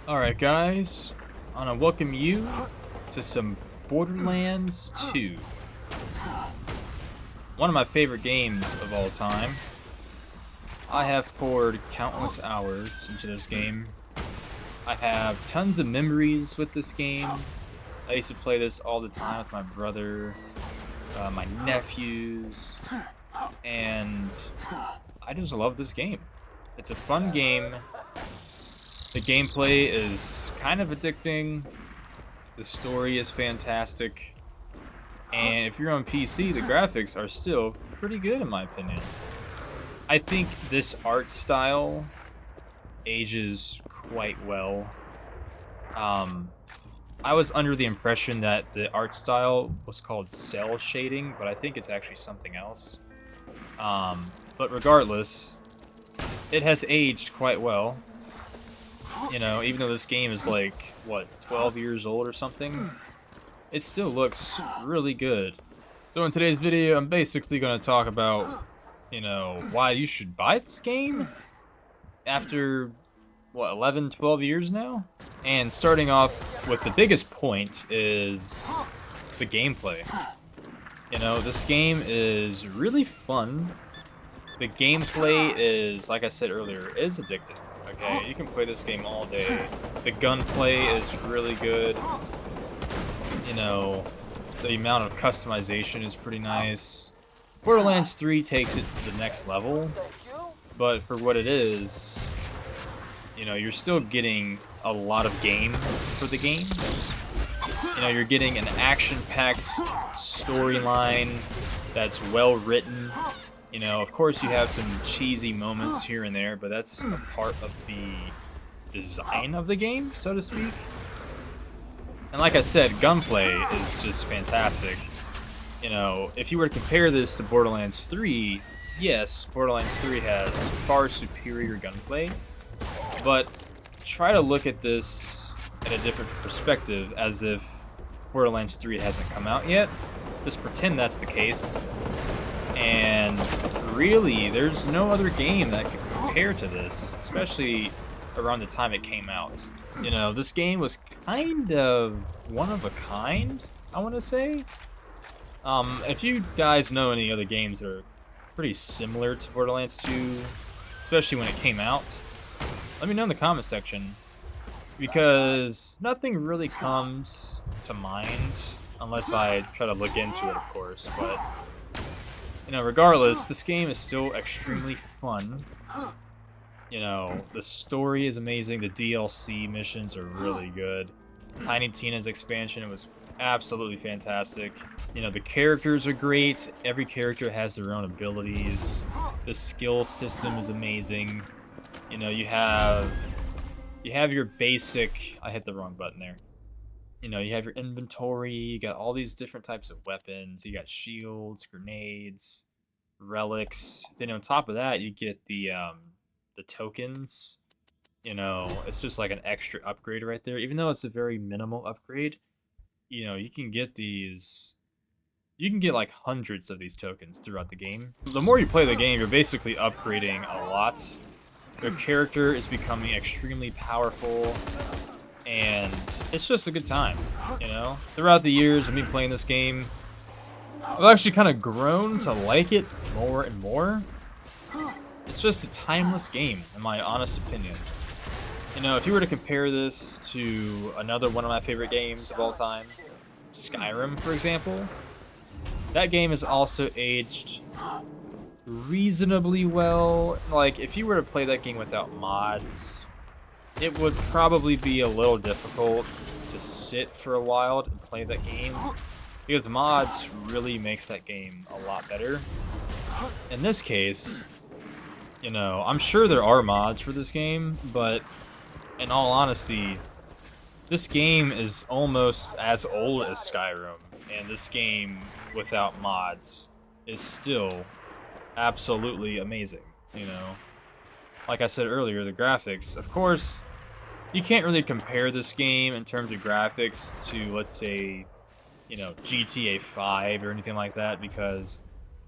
Alright guys, I want to welcome you to some Borderlands 2. One of my favorite games of all time. I have poured countless hours into this game. I have tons of memories with this game. I used to play this all the time with my brother, my nephews, and I just love this game. It's a fun game. The gameplay is kind of addicting. The story is fantastic. And if you're on PC, the graphics are still pretty good in my opinion. I think this art style ages quite well. I was under the impression that the art style was called cell shading, but I think it's actually something else. But regardless, it has aged quite well. You know, even though this game is like, what, 12 years old or something, it still looks really good. So in today's video, I'm basically going to talk about, you know, why you should buy this game after, what, 11, 12 years now? And starting off with the biggest point is the gameplay. You know, this game is really fun. The gameplay is, like I said earlier, is addictive. Okay, you can play this game all day. The gunplay is really good. You know, the amount of customization is pretty nice. Borderlands 3 takes it to the next level, but for what it is, you know, you're still getting a lot of game for the game. You know, you're getting an action-packed storyline that's well written. You know, of course you have some cheesy moments here and there, but that's a part of the design of the game, so to speak. And like I said, gunplay is just fantastic. You know, if you were to compare this to Borderlands 3, yes, Borderlands 3 has far superior gunplay, but try to look at this in a different perspective, as if Borderlands 3 hasn't come out yet. Just pretend that's the case. And really, there's no other game that could compare to this, especially around the time it came out. You know, this game was kind of one of a kind, I want to say. If you guys know any other games that are pretty similar to Borderlands 2, especially when it came out, let me know in the comment section, because nothing really comes to mind unless I try to look into it, of course, but you know, regardless, this game is still extremely fun. You know, the story is amazing, the DLC missions are really good. Tiny Tina's expansion was absolutely fantastic. You know, the characters are great, every character has their own abilities. The skill system is amazing. You know, you have your basic, I hit the wrong button there. You know, you have your inventory, you got all these different types of weapons, you got shields, grenades, relics. Then on top of that, you get the tokens. You know, it's just like an extra upgrade right there. Even though it's a very minimal upgrade, you know, you can get these, you can get like hundreds of these tokens throughout the game. The more you play the game, you're basically upgrading a lot. Your character is becoming extremely powerful, and it's just a good time, you know? Throughout the years of me playing this game, I've actually kind of grown to like it more and more. It's just a timeless game, in my honest opinion. You know, if you were to compare this to another one of my favorite games of all time, Skyrim, for example, that game has also aged reasonably well. Like, if you were to play that game without mods, it would probably be a little difficult to sit for a while and play that game, because mods really makes that game a lot better. In this case, you know, I'm sure there are mods for this game, but in all honesty, this game is almost as old as Skyrim, and this game without mods is still absolutely amazing, you know? Like I said earlier, the graphics, of course, you can't really compare this game in terms of graphics to, let's say, you know, GTA 5 or anything like that, because,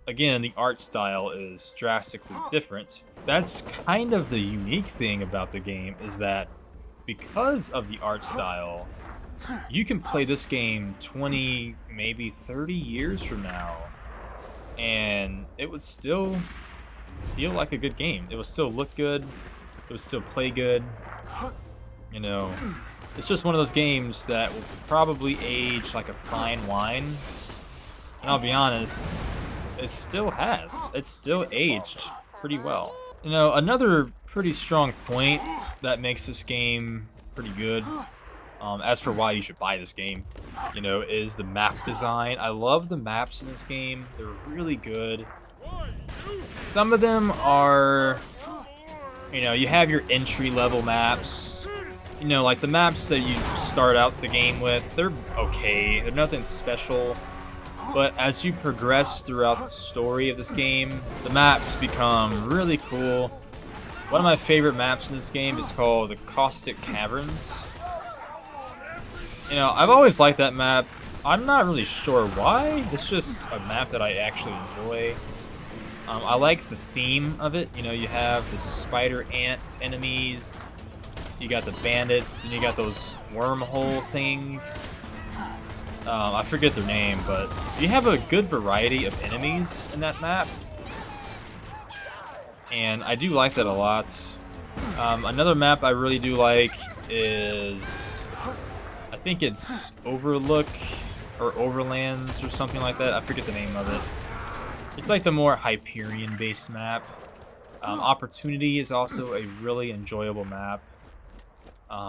again, the art style is drastically different. That's kind of the unique thing about the game, is that because of the art style, you can play this game 20, maybe 30 years from now, and it would still feel like a good game. It would still look good. It would still play good. You know, it's just one of those games that will probably age like a fine wine. And I'll be honest, it still has. It's still aged pretty well. You know, another pretty strong point that makes this game pretty good, as for why you should buy this game, you know, is the map design. I love the maps in this game. They're really good. Some of them are, you know, you have your entry-level maps. You know, like the maps that you start out the game with, they're okay. They're nothing special. But as you progress throughout the story of this game, the maps become really cool. One of my favorite maps in this game is called the Caustic Caverns. You know, I've always liked that map. I'm not really sure why. It's just a map that I actually enjoy. I like the theme of it. You know, you have the spider ant enemies, you got the bandits, and you got those wormhole things. I forget their name, but you have a good variety of enemies in that map. And I do like that a lot. Another map I really do like is, I think it's Overlook or Overlands or something like that. I forget the name of it. It's like the more Hyperion-based map. Opportunity is also a really enjoyable map.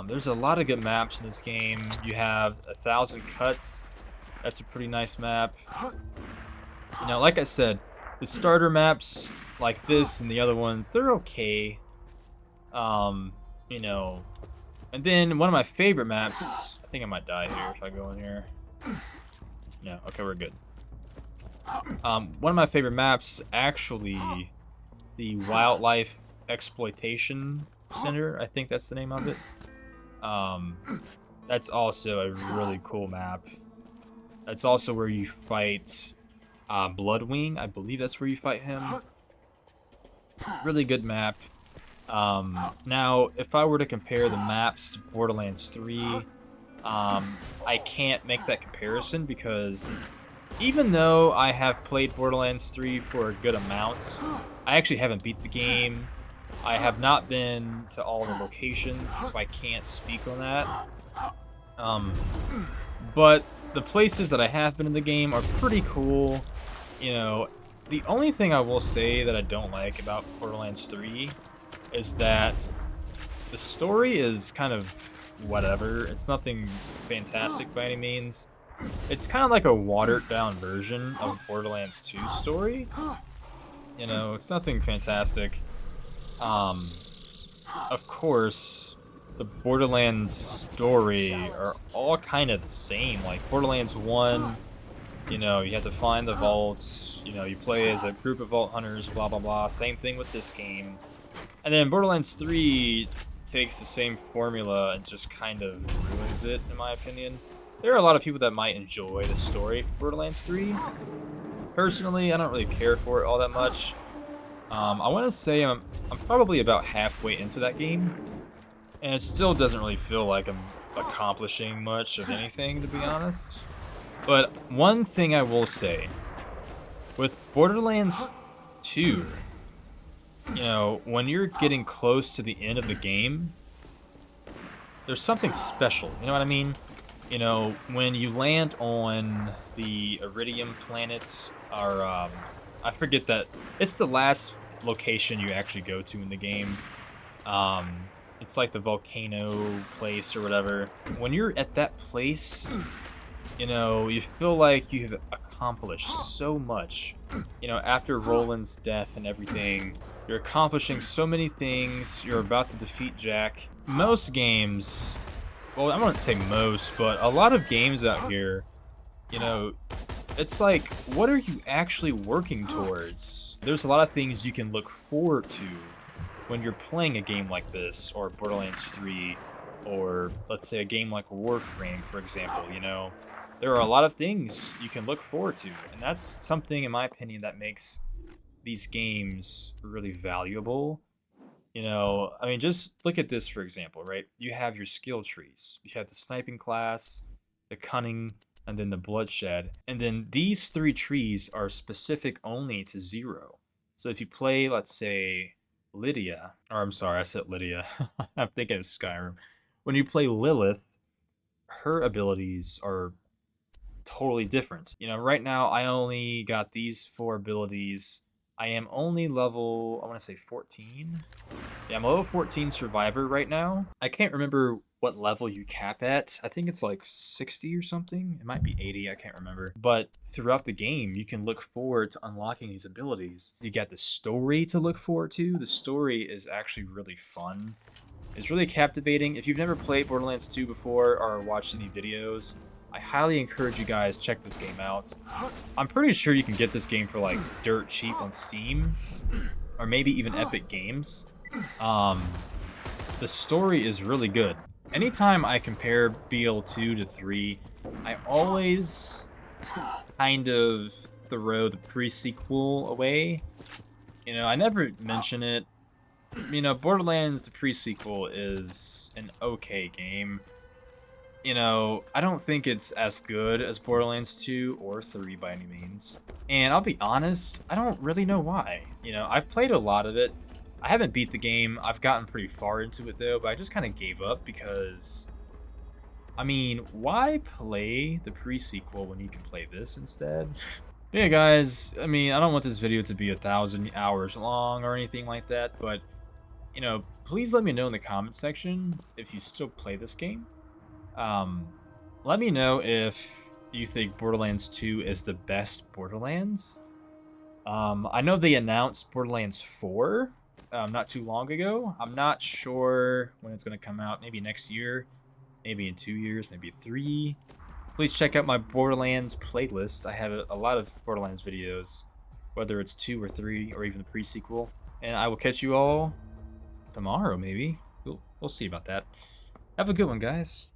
There's a lot of good maps in this game. You have 1,000 Cuts. That's a pretty nice map. You know, like I said, the starter maps like this and the other ones, they're okay. You know, and then one of my favorite maps, I think I might die here if I go in here. No, okay, we're good. One of my favorite maps is actually the Wildlife Exploitation Center. I think that's the name of it. That's also a really cool map. That's also where you fight Bloodwing. I believe that's where you fight him. Really good map. Now, if I were to compare the maps to Borderlands 3, I can't make that comparison because even though I have played Borderlands 3 for a good amount, I actually haven't beat the game. I have not been to all the locations, so I can't speak on that. But the places that I have been in the game are pretty cool. You know, the only thing I will say that I don't like about Borderlands 3 is that the story is kind of whatever. It's nothing fantastic by any means. It's kind of like a watered-down version of Borderlands 2's story. You know, it's nothing fantastic. Of course, the Borderlands story are all kind of the same. Like Borderlands 1, you know, you have to find the vaults, you know, you play as a group of vault hunters, blah blah blah. Same thing with this game. And then Borderlands 3 takes the same formula and just kind of ruins it, in my opinion. There are a lot of people that might enjoy the story for Borderlands 3. Personally, I don't really care for it all that much. I want to say I'm probably about halfway into that game, and it still doesn't really feel like I'm accomplishing much of anything, to be honest. But one thing I will say, with Borderlands 2, you know, when you're getting close to the end of the game, there's something special, you know what I mean? You know, when you land on the Iridium planets, or, I forget that, it's the last location you actually go to in the game. It's like the volcano place or whatever. When you're at that place, you know, you feel like you have accomplished so much. You know, after Roland's death and everything, you're accomplishing so many things. You're about to defeat Jack. Most games, well, I wouldn't say most, but a lot of games out here, you know, it's like, what are you actually working towards? There's a lot of things you can look forward to when you're playing a game like this, or Borderlands 3, or let's say a game like Warframe, for example, you know? There are a lot of things you can look forward to, and that's something, in my opinion, that makes these games really valuable. You know, I mean, just look at this for example, right? You have your skill trees. You have the sniping class, the cunning, and then the bloodshed. And then these three trees are specific only to 0. So if you play, let's say, Lydia, or I'm sorry, I said Lydia. I'm thinking of Skyrim. When you play Lilith, her abilities are totally different. You know, right now I only got these 4 abilities. I am only level, I want to say 14. Yeah, I'm a level 14 survivor right now. I can't remember what level you cap at. I think it's like 60 or something. It might be 80, I can't remember. But throughout the game, you can look forward to unlocking these abilities. You got the story to look forward to. The story is actually really fun. It's really captivating. If you've never played Borderlands 2 before or watched any videos, I highly encourage you guys check this game out. I'm pretty sure you can get this game for like dirt cheap on Steam, or maybe even Epic Games. The story is really good. Anytime I compare BL2 to 3, I always kind of throw the pre-sequel away. You know, I never mention it. You know, Borderlands, the pre-sequel, is an okay game. You know, I don't think it's as good as Borderlands 2 or 3 by any means. And I'll be honest, I don't really know why. You know, I've played a lot of it. I haven't beat the game. I've gotten pretty far into it though, but I just kind of gave up because, I mean, why play the pre-sequel when you can play this instead? Yeah, guys, I mean, I don't want this video to be 1,000 hours long or anything like that, but, you know, please let me know in the comment section if you still play this game. Let me know if you think Borderlands 2 is the best Borderlands. I know they announced Borderlands 4 not too long ago. I'm not sure when it's going to come out. Maybe next year, maybe in 2 years, maybe 3. Please check out my Borderlands playlist. I have a lot of Borderlands videos, whether it's 2 or 3 or even the pre-sequel. And I will catch you all tomorrow, maybe. We'll see about that. Have a good one, guys.